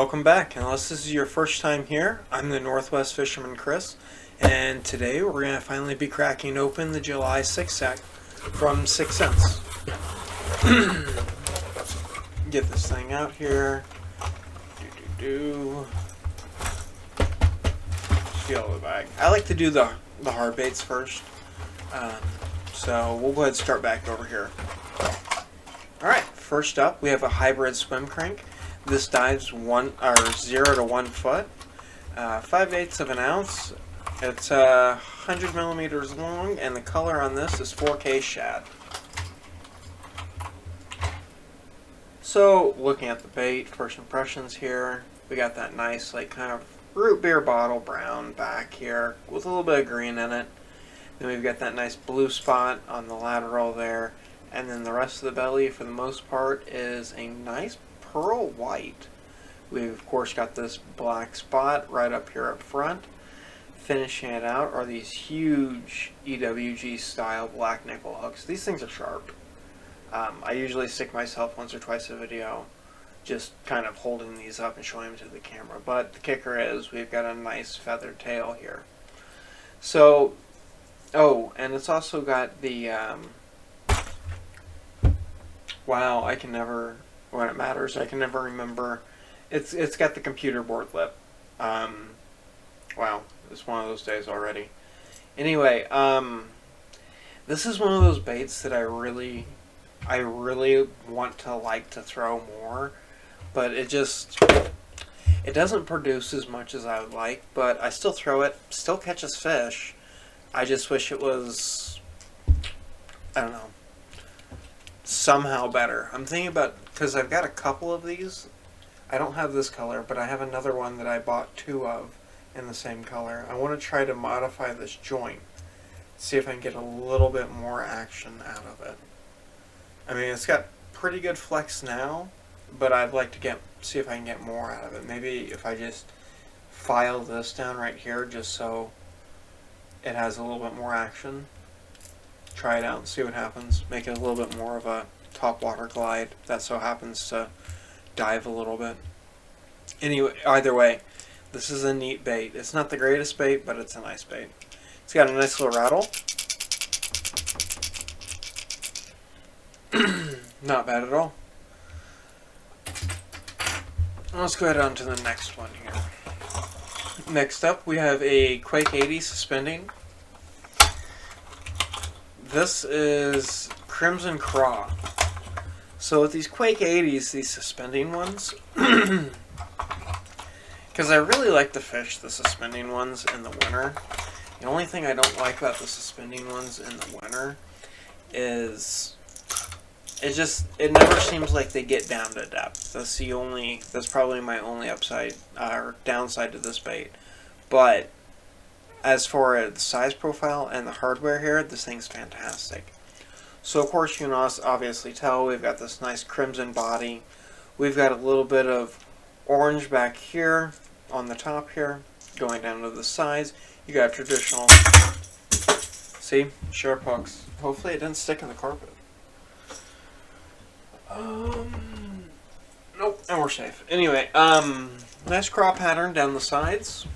Welcome back. Unless this is your first time here, I'm the Northwest Fisherman Chris, and today we're going to finally be cracking open the July 6 sack from 6 cents. Get this thing out here. Feel the bag. I like to do the hard baits first, so we'll go ahead and start back over here. Alright, first up we have a hybrid swim crank. This dives 0 to 1 foot, 5/8 of an ounce. It's 100 millimeters long, and the color on this is 4K shad. So, looking at the bait, first impressions here, we got that nice, like, kind of root beer bottle brown back here with a little bit of green in it. Then we've got that nice blue spot on the lateral there, and then the rest of the belly, for the most part, is a nice pearl white. We've of course got this black spot right up here up front. Finishing it out are these huge EWG style black nickel hooks. These things are sharp. I usually stick myself once or twice a video just kind of holding these up and showing them to the camera, but the kicker is we've got a nice feathered tail here. So, oh, and it's also got the wow, I can never, when it matters, I can never remember. It's got the computer board lip. Wow, it's one of those days already. Anyway, this is one of those baits that I really want to throw more, but it doesn't produce as much as I would like. But I still throw it, still catches fish. I just wish it was, I don't know, somehow better. I'm thinking about, because I've got a couple of these. I don't have this color, but I have another one that I bought 2 of in the same color. I want to try to modify this joint, see if I can get a little bit more action out of it. I mean, it's got pretty good flex now, but I'd like to see if I can get more out of it. Maybe if I just file this down right here just so it has a little bit more action. Try it out and see what happens. Make it a little bit more of a top water glide if that so happens to dive a little bit. Anyway, either way, this is a neat bait. It's not the greatest bait, but it's a nice bait. It's got a nice little rattle. Not bad at all. Let's go ahead on to the next one here. Next up, we have a Quake 80 suspending. This is Crimson Craw. So with these Quake 80s, these suspending ones, because I really like to fish the suspending ones in the winter. The only thing I don't like about the suspending ones in the winter is it never seems like they get down to depth. That's probably my only upside or downside to this bait. But as for the size profile and the hardware here, this thing's fantastic. So of course you can obviously tell we've got this nice crimson body. We've got a little bit of orange back here on the top here, going down to the sides. You got traditional, see, sharp hooks. Hopefully it didn't stick in the carpet. Nope, and we're safe. Anyway, nice craw pattern down the sides.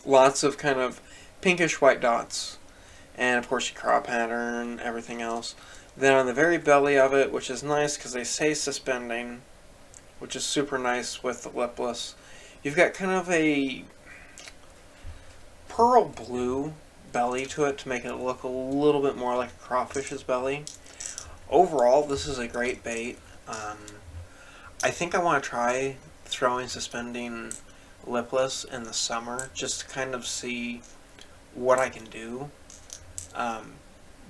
Lots of kind of pinkish white dots. And of course your craw pattern, everything else. Then on the very belly of it, which is nice because they say suspending, which is super nice with the lipless, you've got kind of a pearl blue belly to it to make it look a little bit more like a crawfish's belly. Overall, this is a great bait. I think I want to try throwing suspending lipless in the summer just to kind of see what I can do.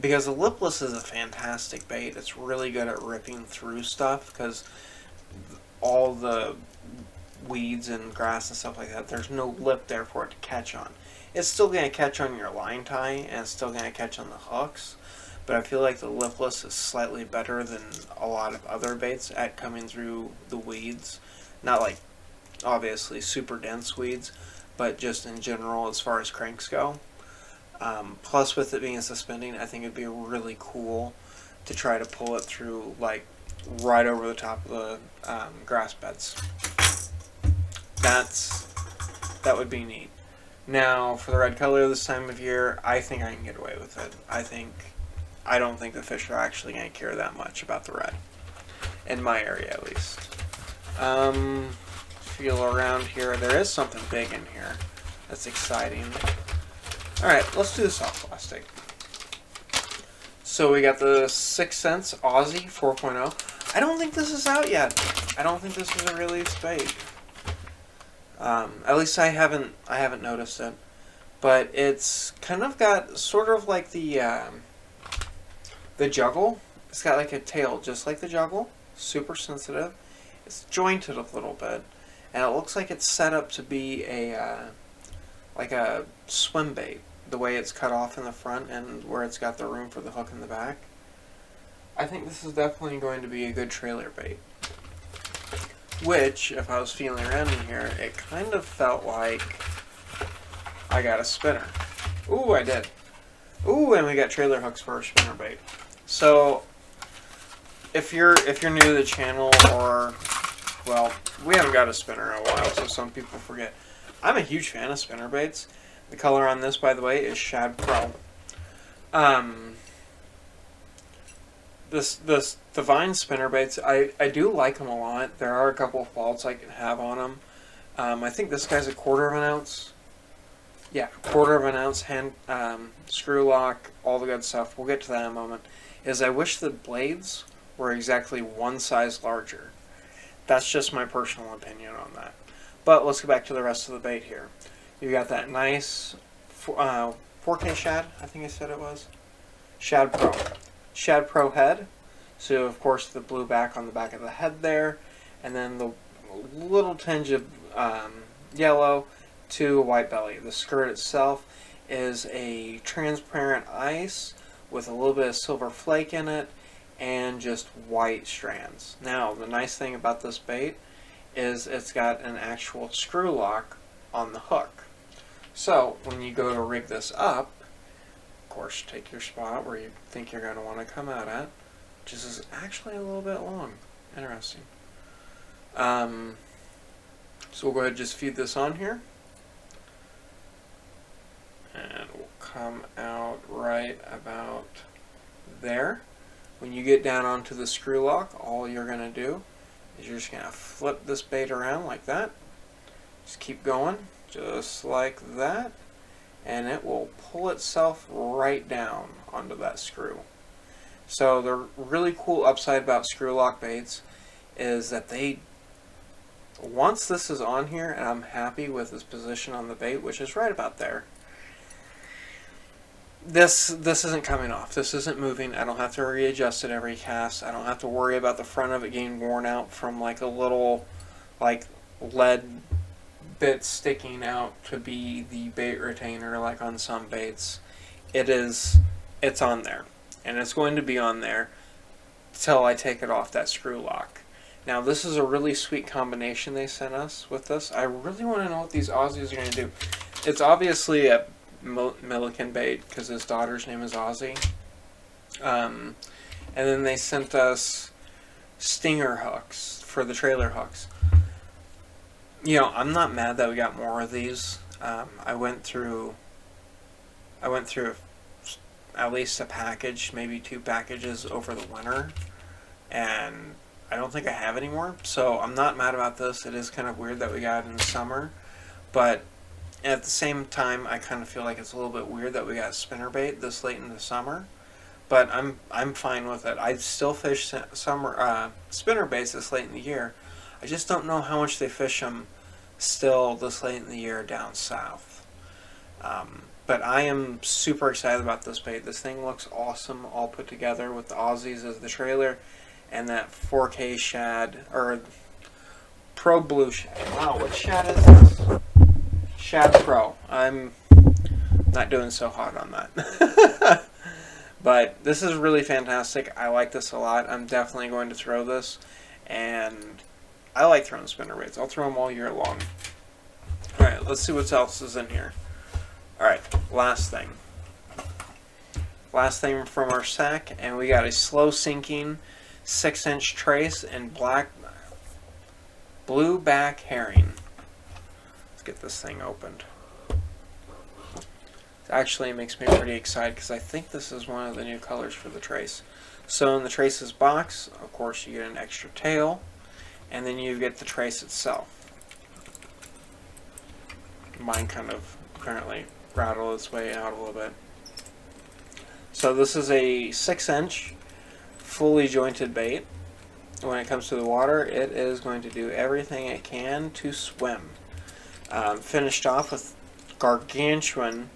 Because the lipless is a fantastic bait. It's really good at ripping through stuff because all the weeds and grass and stuff like that, there's no lip there for it to catch on. It's still going to catch on your line tie and it's still going to catch on the hooks, but I feel like the lipless is slightly better than a lot of other baits at coming through the weeds. Not like obviously super dense weeds, but just in general as far as cranks go. Plus with it being suspending, I think it'd be really cool to try to pull it through like right over the top of the grass beds. that would be neat. Now, for the red color this time of year, I think I can get away with it. I don't think the fish are actually going to care that much about the red. In my area, at least. Feel around here. There is something big in here. That's exciting. Alright, let's do the soft plastic. So we got the 6 Cents Aussie 4.0. I don't think this is out yet. I don't think this is a released bait. At least I haven't noticed it. But it's kind of got sort of like the juggle. It's got like a tail just like the juggle. Super sensitive. It's jointed a little bit. And it looks like it's set up to be like a swim bait. The way it's cut off in the front and where it's got the room for the hook in the back. I think this is definitely going to be a good trailer bait. Which, if I was feeling around in here, it kind of felt like I got a spinner. Ooh, I did. Ooh, and we got trailer hooks for our spinner bait. So, if you're new to the channel, or, well, we haven't got a spinner in a while, so some people forget. I'm a huge fan of spinner baits. The color on this, by the way, is Shad Pro. The Vine spinner baits, I do like them a lot. There are a couple of faults I can have on them. I think this guy's 1/4 of an ounce. Yeah, 1/4 of an ounce hand screw lock, all the good stuff. We'll get to that in a moment. I wish the blades were exactly one size larger. That's just my personal opinion on that. But let's get back to the rest of the bait here. You got that nice 4K shad, I think I said it was. Shad Pro. Shad Pro head. So, of course, the blue back on the back of the head there. And then the little tinge of yellow to white belly. The skirt itself is a transparent ice with a little bit of silver flake in it and just white strands. Now, the nice thing about this bait is it's got an actual screw lock on the hook. So, when you go to rig this up, of course, take your spot where you think you're going to want to come out at, which is actually a little bit long. Interesting. So we'll go ahead and just feed this on here. And we'll come out right about there. When you get down onto the screw lock, all you're going to do is you're just going to flip this bait around like that. Just keep going, just like that. And it will pull itself right down onto that screw. So the really cool upside about screw lock baits is that once this is on here and I'm happy with its position on the bait, which is right about there, this isn't coming off. This isn't moving. I don't have to readjust it every cast. I don't have to worry about the front of it getting worn out from like a little like lead bit sticking out to be the bait retainer like on some baits. It's on there. And it's going to be on there till I take it off that screw lock. Now this is a really sweet combination they sent us with this. I really want to know what these Aussies are going to do. It's obviously a Milliken bait because his daughter's name is Aussie. And then they sent us stinger hooks for the trailer hooks. You know, I'm not mad that we got more of these. I went through at least a package, maybe 2 packages over the winter, and I don't think I have any more, so I'm not mad about this. It is kind of weird that we got it in the summer, but at the same time, I kind of feel like it's a little bit weird that we got spinnerbait this late in the summer, but I'm fine with it. I still fish summer spinnerbaits this late in the year. I just don't know how much they fish them still this late in the year down south. But I am super excited about this bait. This thing looks awesome, all put together with the Aussies as the trailer and that 4K shad, or Pro Blue shad. Wow, what shad is this? Shad Pro. I'm not doing so hot on that. But this is really fantastic. I like this a lot. I'm definitely going to throw this, and I like throwing spinnerbaits. I'll throw them all year long. Alright, let's see what else is in here. Alright, last thing. Last thing from our sack, and we got a slow sinking 6-inch trace and blue back herring. get this thing opened. Actually, it makes me pretty excited because I think this is one of the new colors for the trace. So in the trace's box, of course, you get an extra tail, and then you get the trace itself. Mine kind of apparently rattled its way out a little bit. So this is a 6-inch fully jointed bait. When it comes to the water, it is going to do everything it can to swim. Finished off with gargantuan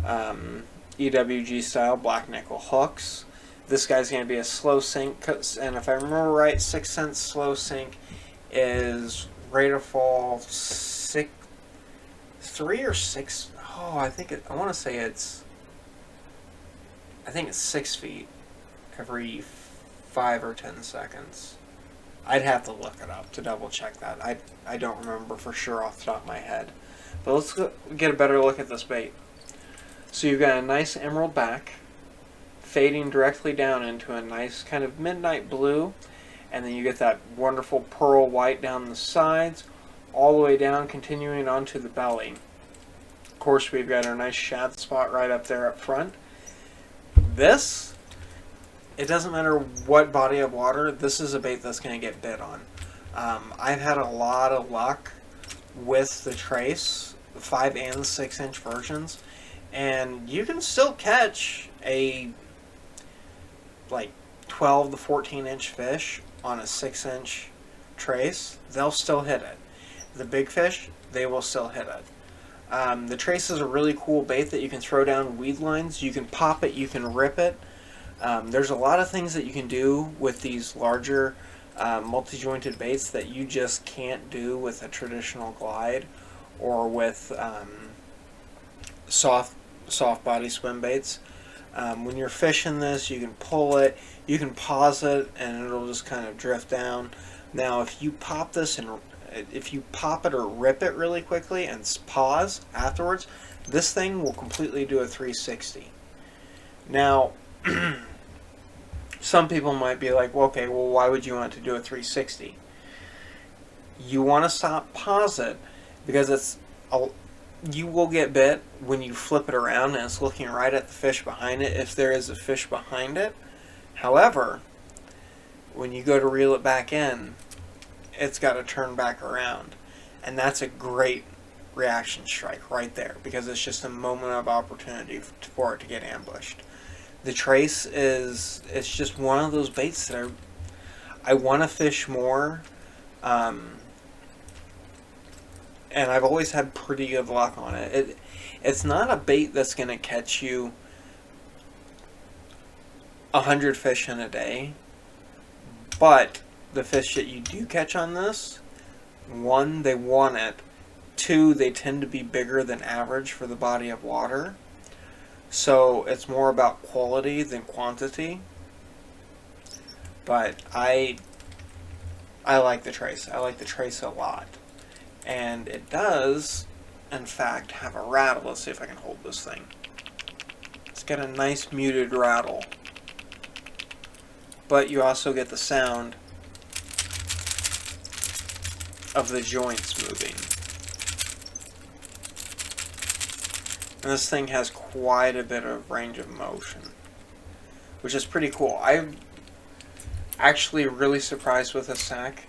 EWG style black nickel hooks. This guy's going to be a slow sink, and if I remember right, 6 cents slow sink is rate of fall 3 or 6. Oh, I want to say it's 6 feet every 5 or 10 seconds. I'd have to look it up to double check that. I don't remember for sure off the top of my head. But let's get a better look at this bait. So you've got a nice emerald back, fading directly down into a nice kind of midnight blue, and then you get that wonderful pearl white down the sides, all the way down, continuing onto the belly. Of course, we've got our nice shad spot right up there up front. This, it doesn't matter what body of water, this is a bait that's going to get bit on. I've had a lot of luck with the trace, the 5 and 6-inch versions, and you can still catch a like 12 to 14-inch fish on a 6-inch trace. They'll still hit it. The big fish, they will still hit it. The trace is a really cool bait that you can throw down weed lines. You can pop it, you can rip it. There's a lot of things that you can do with these larger multi-jointed baits that you just can't do with a traditional glide or with soft body swim baits. When you're fishing this, you can pull it, you can pause it, and it'll just kind of drift down. Now, if you pop this and if you pop it or rip it really quickly and pause afterwards, this thing will completely do a 360. Now, some people might be like, well, okay, well, why would you want to do a 360? You want to stop, pause it, because you will get bit when you flip it around and it's looking right at the fish behind it, if there is a fish behind it. However, when you go to reel it back in, it's got to turn back around. And that's a great reaction strike right there, because it's just a moment of opportunity for it to get ambushed. The trace it's just one of those baits that I want to fish more. And I've always had pretty good luck on it. It's not a bait that's going to catch you 100 fish in a day, but the fish that you do catch on this, 1, they want it. 2, they tend to be bigger than average for the body of water. So it's more about quality than quantity. But I like the trace. I like the trace a lot. And it does, in fact, have a rattle. Let's see if I can hold this thing. It's got a nice muted rattle. But you also get the sound of the joints moving. And this thing has quite a bit of range of motion, which is pretty cool. I'm actually really surprised with this sack.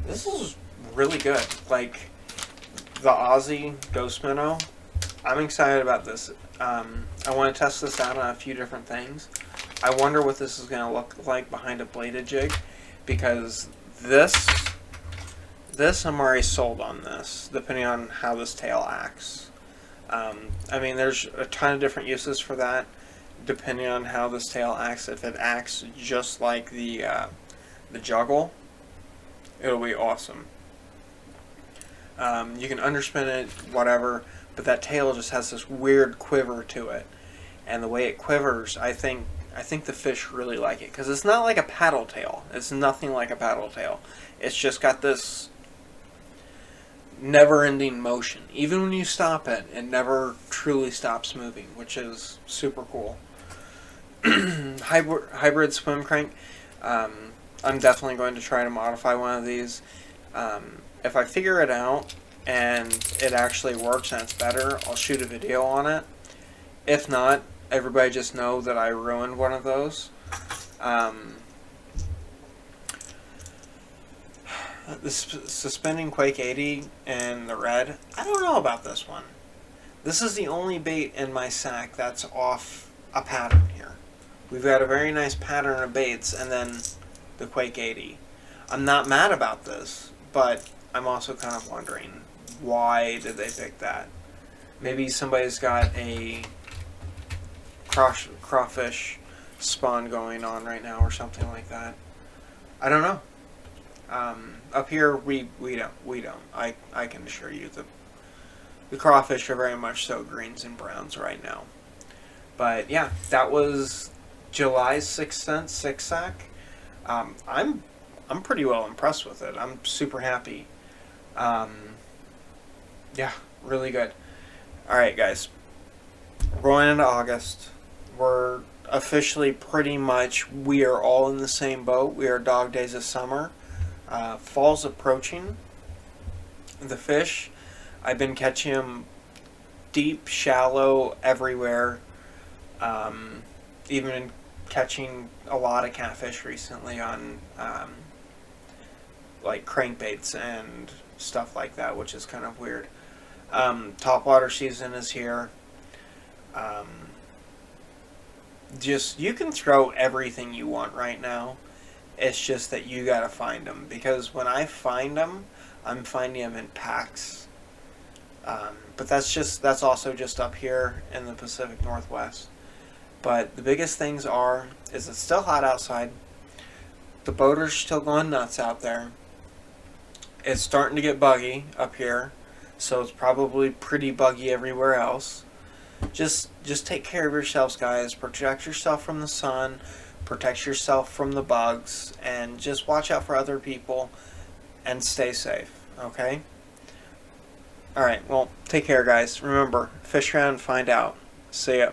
This is really good. Like the Aussie Ghost Minnow, I'm excited about this. I want to test this out on a few different things. I wonder what this is going to look like behind a bladed jig, because this I'm already sold on this, depending on how this tail acts. I mean, there's a ton of different uses for that, depending on how this tail acts. If it acts just like the juggle, it'll be awesome. You can underspin it, whatever, but that tail just has this weird quiver to it. And the way it quivers, I think the fish really like it, because it's not like a paddle tail. It's nothing like a paddle tail. It's just got this never-ending motion. Even when you stop it, it never truly stops moving, which is super cool. Hybrid swim crank. I'm definitely going to try to modify one of these. If I figure it out, and it actually works and it's better, I'll shoot a video on it. If not, everybody just know that I ruined one of those. The suspending Quake 80 and the red, I don't know about this one. This is the only bait in my sack that's off a pattern here. We've got a very nice pattern of baits and then the Quake 80. I'm not mad about this, but I'm also kind of wondering, why did they pick that? Maybe somebody's got a crawfish spawn going on right now or something like that. I don't know. Up here, we don't. I can assure you the crawfish are very much so greens and browns right now. But yeah, that was July's 6th Sense 6 sack. I'm pretty well impressed with it. I'm super happy. Yeah, really good. Alright guys, we're going into August. We're officially pretty much, we are all in the same boat. We are dog days of summer. Fall's approaching. The fish, I've been catching them deep, shallow, everywhere. Even catching a lot of catfish recently on like crankbaits and stuff like that, which is kind of weird. Topwater season is here. Just, you can throw everything you want right now. It's just that you gotta find them, because when I find them, I'm finding them in packs. But that's also just up here in the Pacific Northwest. But the biggest things is it's still hot outside. The boaters still going nuts out there. It's starting to get buggy up here, so it's probably pretty buggy everywhere else. Just take care of yourselves, guys. Protect yourself from the sun. Protect yourself from the bugs. And just watch out for other people. And stay safe. Okay? Alright, well, take care, guys. Remember, fish around and find out. See ya.